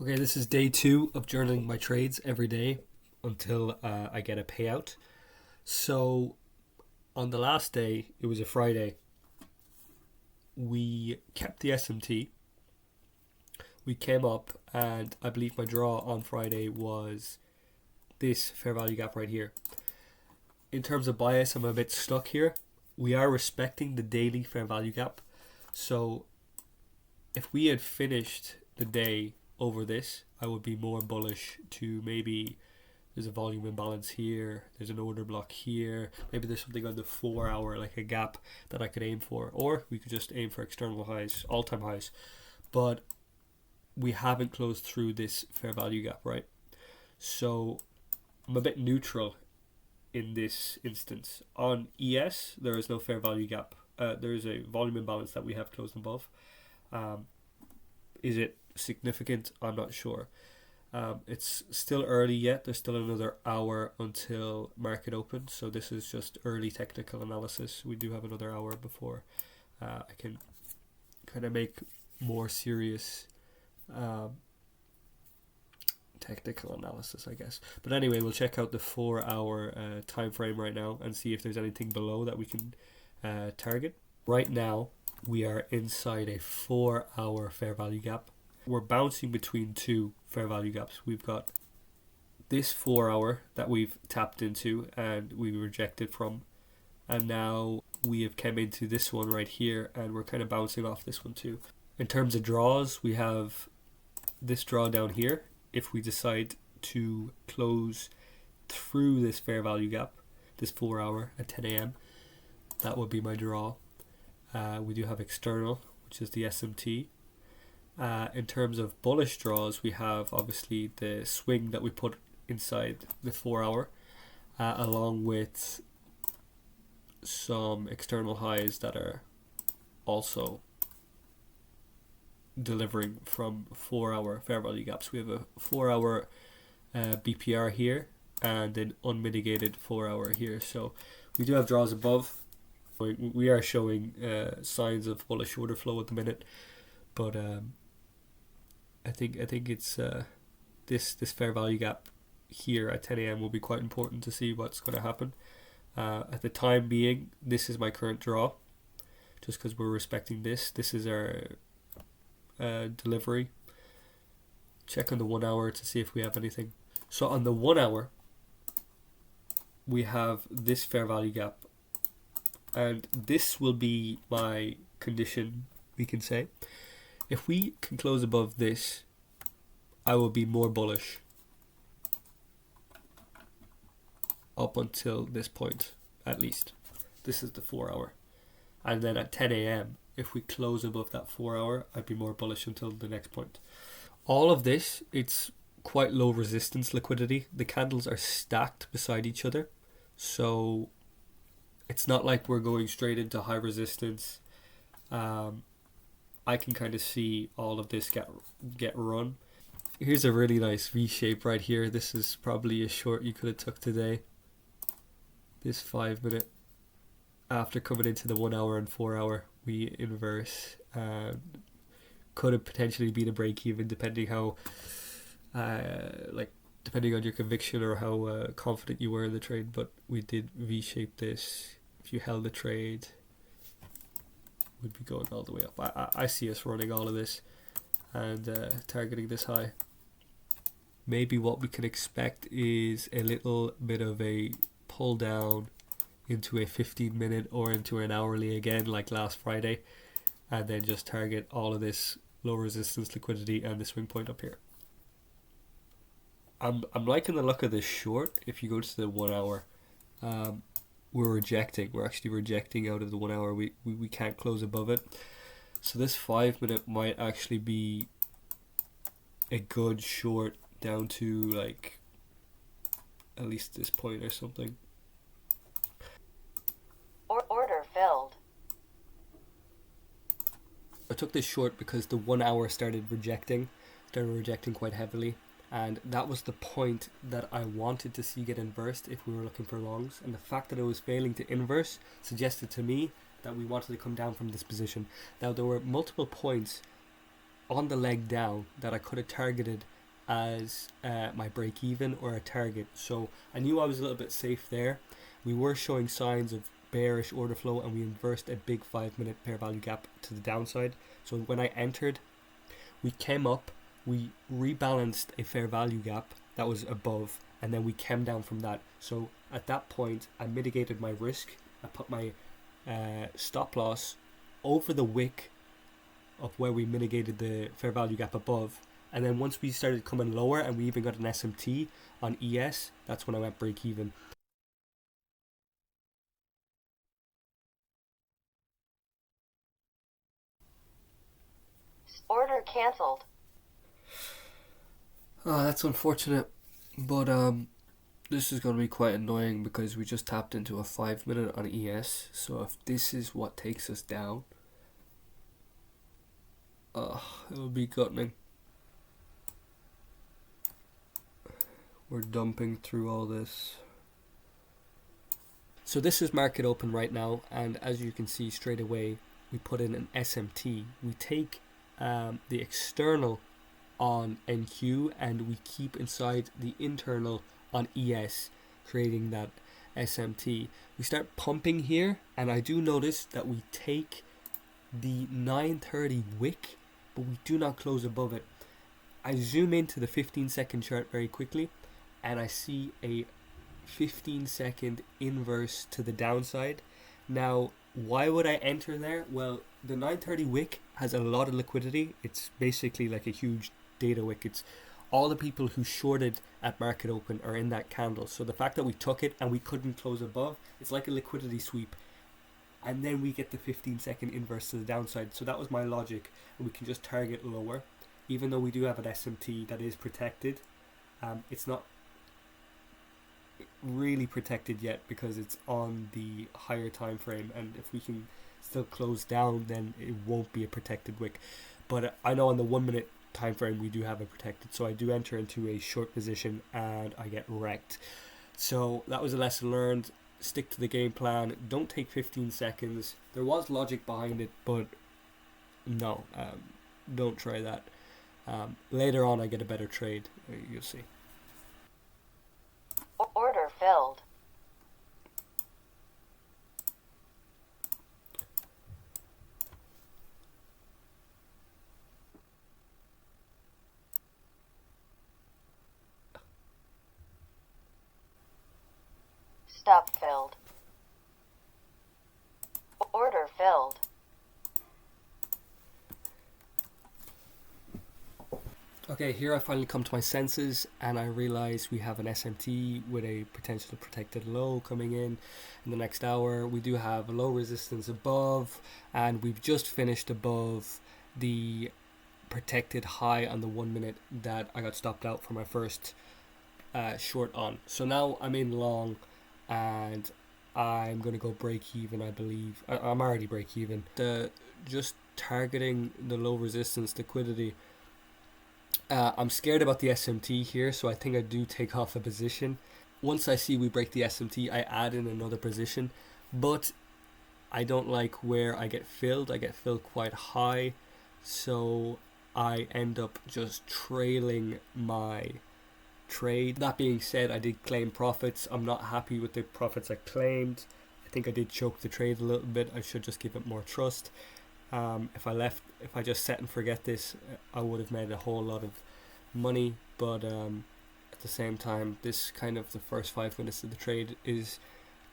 Okay, this is day 2 of journaling my trades every day until I get a payout. So on the last day, it was a Friday, we kept the SMT. We came up, and I believe my draw on Friday was this fair value gap right here. In terms of bias, I'm a bit stuck here. We are respecting the daily fair value gap. So if we had finished the day over this, I would be more bullish to maybe there's a volume imbalance here, there's an order block here, maybe there's something on the 4 hour, like a gap that I could aim for, or we could just aim for external highs, all-time highs. But we haven't closed through this fair value gap, right? So I'm a bit neutral in this instance. On ES, there is no fair value gap. There is a volume imbalance that we have closed above. Is it significant? I'm not sure. It's still early yet. There's still another hour until market open, so this is just early technical analysis. We do have another hour before I can kind of make more serious technical analysis, I guess. But anyway, we'll check out the 4 hour time frame right now and see if there's anything below that we can target. Right now, we are inside a 4 hour fair value gap. We're bouncing between two fair value gaps. We've got this 4 hour that we've tapped into and we rejected from, and now we have come into this one right here and we're kind of bouncing off this one too. In terms of draws, we have this draw down here. If we decide to close through this fair value gap, this 4 hour at 10 a.m., that would be my draw. We do have external, which is the SMT. In terms of bullish draws, we have obviously the swing that we put inside the 4 hour, along with some external highs that are also delivering from 4 hour fair value gaps. We have a 4 hour BPR here and an unmitigated 4 hour here. So we do have draws above. We are showing signs of bullish order flow at the minute, but I think it's this fair value gap here at 10 a.m. will be quite important to see what's going to happen. At the time being, this is my current draw, just because we're respecting this. This is our delivery. Check on the 1 hour to see if we have anything. So on the 1 hour, we have this fair value gap, and this will be my condition, we can say. If we can close above this, I will be more bullish up until this point, at least. This is the 4 hour. And then at 10 a.m., if we close above that 4 hour, I'd be more bullish until the next point. All of this, it's quite low resistance liquidity. The candles are stacked beside each other. So it's not like we're going straight into high resistance. I can kind of see all of this get run. Here's a really nice V shape right here. This is probably a short you could have took today. This 5 minute. After coming into the 1 hour and 4 hour, we inverse. Could have potentially been a break even, depending how, depending on your conviction or how confident you were in the trade. But we did V shape this. If you held the trade, would be going all the way up. I see us running all of this and targeting this high. Maybe what we can expect is a little bit of a pull down into a 15-minute or into an hourly again, like last Friday, and then just target all of this low resistance liquidity and the swing point up here. I'm liking the look of this short. If you go to the 1 hour, we're actually rejecting out of the 1 hour. We can't close above it. So this 5 minute might actually be a good short down to like at least this point or something. Order filled. I took this short because the 1 hour started rejecting quite heavily. And that was the point that I wanted to see get inversed if we were looking for longs. And the fact that it was failing to inverse suggested to me that we wanted to come down from this position. Now, there were multiple points on the leg down that I could have targeted as my break even or a target. So I knew I was a little bit safe there. We were showing signs of bearish order flow, and we inversed a big 5-minute fair value gap to the downside. So when I entered, we came up, we rebalanced a fair value gap that was above, and then we came down from that. So at that point, I mitigated my risk. I put my stop loss over the wick of where we mitigated the fair value gap above, and then once we started coming lower and we even got an SMT on ES, that's when I went break even. Order cancelled. Oh, that's unfortunate, but this is going to be quite annoying because we just tapped into a 5-minute on ES. So if this is what takes us down, it'll be gutting. We're dumping through all this. So this is market open right now, and as you can see straight away, we put in an SMT. We take the external on NQ and we keep inside the internal on ES, creating that SMT. We start pumping here, and I do notice that we take the 930 wick, but we do not close above it. I zoom into the 15-second chart very quickly, and I see a 15-second inverse to the downside. Now, why would I enter there? Well, the 930 wick has a lot of liquidity. It's basically like a huge data wick. It's all the people who shorted at market open are in that candle. So the fact that we took it and we couldn't close above, it's like a liquidity sweep. And then we get the 15-second inverse to the downside. So that was my logic, and we can just target lower. Even though we do have an SMT that is protected, it's not really protected yet because it's on the higher time frame, and if we can still close down, then it won't be a protected wick. But I know on the 1-minute time frame we do have it protected, so I do enter into a short position and I get wrecked. So that was a lesson learned. Stick to the game plan. Don't take 15 seconds. There was logic behind it, but no, don't try that. Later on I get a better trade, you'll see. Order filled. Stop filled. Order filled. Okay, here I finally come to my senses and I realize we have an SMT with a potential protected low coming in the next hour. We do have a low resistance above, and we've just finished above the protected high on the 1 minute that I got stopped out for my first short on. So now I'm in long and I'm going to go break even, I believe. I'm already break even. Just targeting the low resistance liquidity. I'm scared about the SMT here, so I think I do take off a position. Once I see we break the SMT, I add in another position, but I don't like where I get filled. I get filled quite high, so I end up just trailing my trade. That being said, I did claim profits. I'm not happy with the profits I claimed. I think I did choke the trade a little bit. I should just give it more trust. If I just set and forget this, I would have made a whole lot of money, but at the same time, this kind of the first 5 minutes of the trade is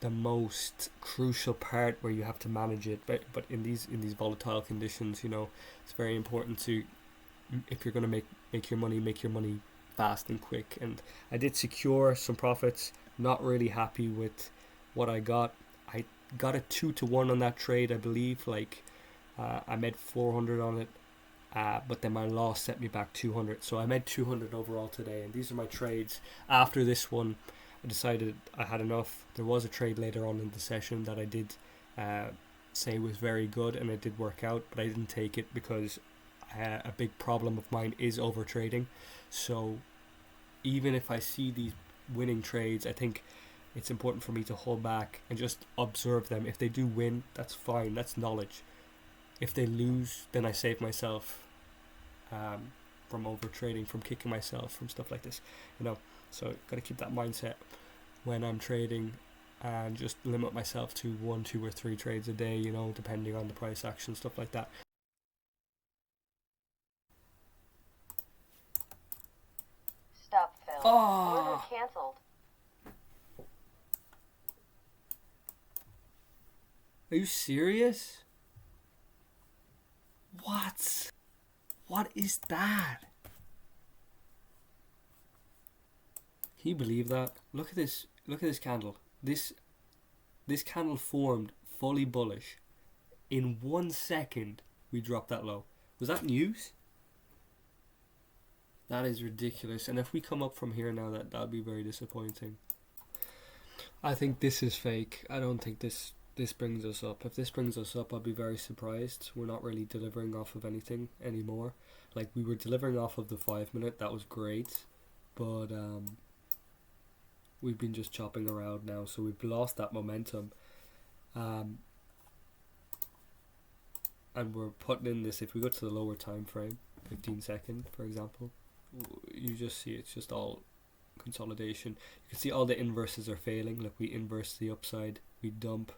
the most crucial part where you have to manage it. But in these volatile conditions, you know, it's very important to, if you're going to make your money fast and quick. And I did secure some profits. Not really happy with what I got. I got a 2-to-1 on that trade, I believe. I made 400 on it, but then my loss set me back 200. So I made 200 overall today, and these are my trades. After this one, I decided I had enough. There was a trade later on in the session that I did say was very good, and it did work out, but I didn't take it because a big problem of mine is over trading. So even if I see these winning trades, I think it's important for me to hold back and just observe them. If they do win, that's fine. That's knowledge. If they lose, then I save myself from over trading, from kicking myself, from stuff like this, you know. So got to keep that mindset when I'm trading, and just limit myself to 1, 2, or 3 trades a day, you know, depending on the price action, stuff like that. Stop filled. Oh! Order canceled. Are you serious? What? What is that? Can you believe that? Look at this. Look at this candle. This candle formed fully bullish. In 1 second, we dropped that low. Was that news? That is ridiculous. And if we come up from here now, that'd be very disappointing. I think this is fake. I don't think this brings us up. If this brings us up, I'll be very surprised. We're not really delivering off of anything anymore. Like, we were delivering off of the 5 minute. That was great. But we've been just chopping around now, so we've lost that momentum. And we're putting in this, if we go to the lower time frame, 15 second, for example, you just see it's just all consolidation. You can see all the inverses are failing. Like, we inverse the upside, we dump.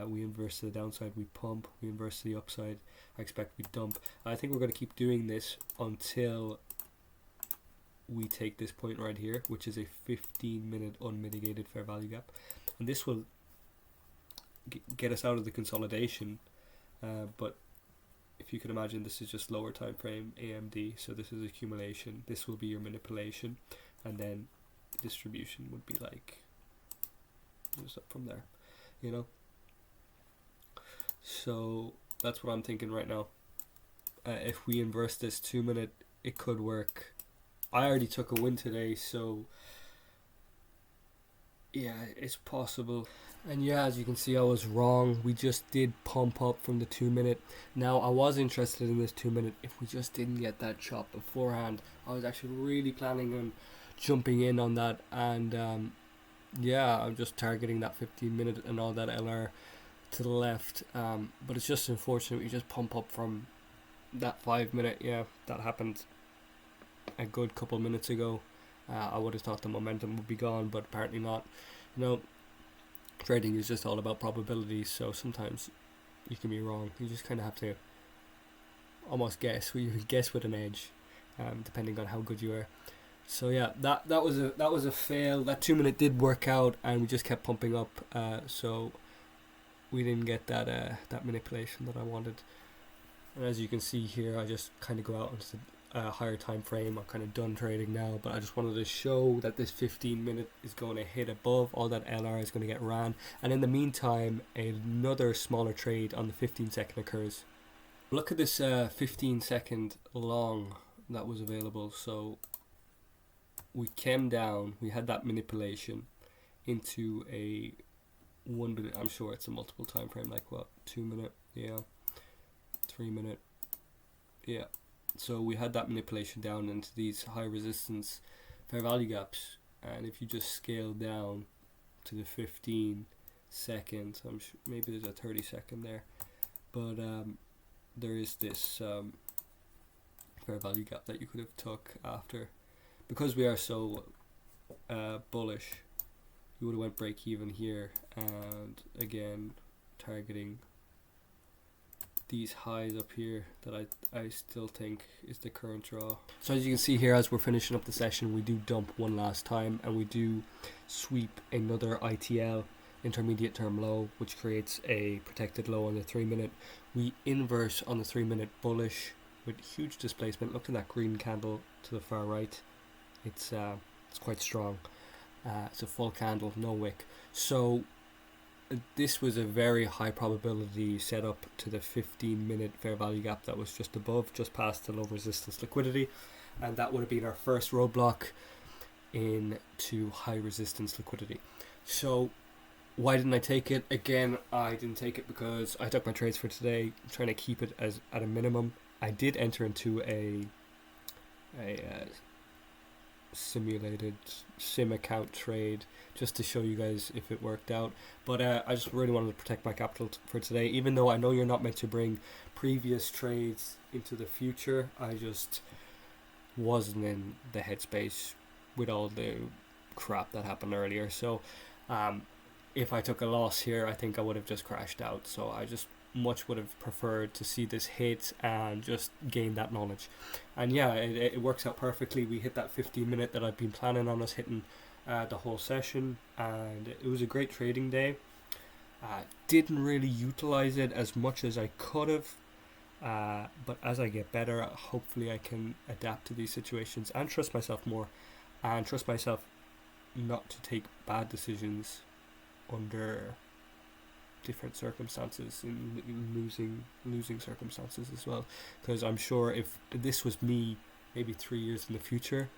We inverse to the downside, we pump. We inverse to the upside, I expect we dump. I think we're going to keep doing this until we take this point right here, which is a 15-minute unmitigated fair value gap, and this will get us out of the consolidation. But if you can imagine, this is just lower time frame AMD, so this is accumulation. This will be your manipulation, and then distribution would be like just up from there, you know. So that's what I'm thinking right now. If we inverse this 2 minute, it could work. I already took a win today, so yeah, it's possible. And yeah, as you can see, I was wrong. We just did pump up from the 2 minute. Now, I was interested in this 2 minute. If we just didn't get that chop beforehand, I was actually really planning on jumping in on that. And yeah, I'm just targeting that 15 minute and all that LR to the left. But it's just unfortunate we just pump up from that 5 minute. Yeah, that happened a good couple minutes ago. I would have thought the momentum would be gone, but apparently not. You know, trading is just all about probabilities, so sometimes you can be wrong. You just kind of have to almost guess. You guess with an edge, depending on how good you are. So yeah, that was a fail. That 2 minute did work out, and we just kept pumping up. So we didn't get that manipulation that I wanted. And as you can see here, I just kind of go out into the higher time frame. I'm kind of done trading now, but I just wanted to show that this 15 minute is going to hit above. All that LR is going to get ran, and in the meantime, another smaller trade on the 15 second occurs. Look at this 15 second long that was available. So we came down, we had that manipulation into a 1 minute. I'm sure it's a multiple time frame, like what, 2 minute, yeah, 3 minute, yeah. So we had that manipulation down into these high resistance fair value gaps, and if you just scale down to the 15 seconds, maybe there's a 30 second there, but there is this fair value gap that you could have took after. Because we are so bullish, you would have went break even here, and again targeting these highs up here that I still think is the current draw. So as you can see here, as we're finishing up the session, we do dump one last time, and we do sweep another ITL, intermediate term low, which creates a protected low on the 3 minute. We inverse on the 3 minute bullish with huge displacement. Look at that green candle to the far right. It's quite strong. It's a full candle, no wick. So this was a very high probability setup to the 15 minute fair value gap that was just above, just past the low resistance liquidity, and that would have been our first roadblock into high resistance liquidity. So why didn't I take it? Again, I didn't take it because I took my trades for today, trying to keep it as at a minimum. I did enter into a simulated sim account trade just to show you guys if it worked out. But I just really wanted to protect my capital for today, even though I know you're not meant to bring previous trades into the future. I just wasn't in the headspace with all the crap that happened earlier. So if I took a loss here, I think I would have just crashed out. So I just much would have preferred to see this hit and just gain that knowledge. And yeah, it works out perfectly. We hit that 15 minute that I've been planning on us hitting the whole session, and it was a great trading day. Didn't really utilize it as much as I could have, but as I get better, hopefully I can adapt to these situations and trust myself more, and trust myself not to take bad decisions under different circumstances, in losing circumstances as well. Because I'm sure if this was me maybe 3 years in the future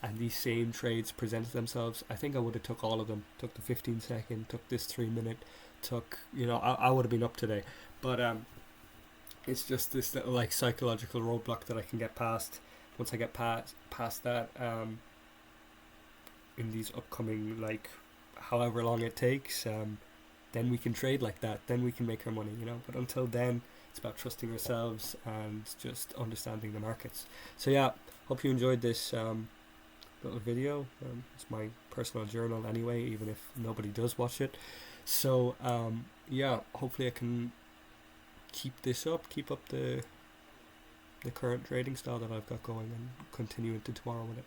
and these same trades presented themselves, I think I would have took all of them. Took the 15 second, took this 3 minute, took, I would have been up today. But it's just this little like psychological roadblock that I can get past. Once I get past that, in these upcoming, like, however long it takes, then we can trade like that. Then we can make our money, But until then, it's about trusting ourselves and just understanding the markets. So yeah, hope you enjoyed this little video. It's my personal journal anyway, even if nobody does watch it. So yeah, hopefully I can keep up the current trading style that I've got going, and continue into tomorrow with it.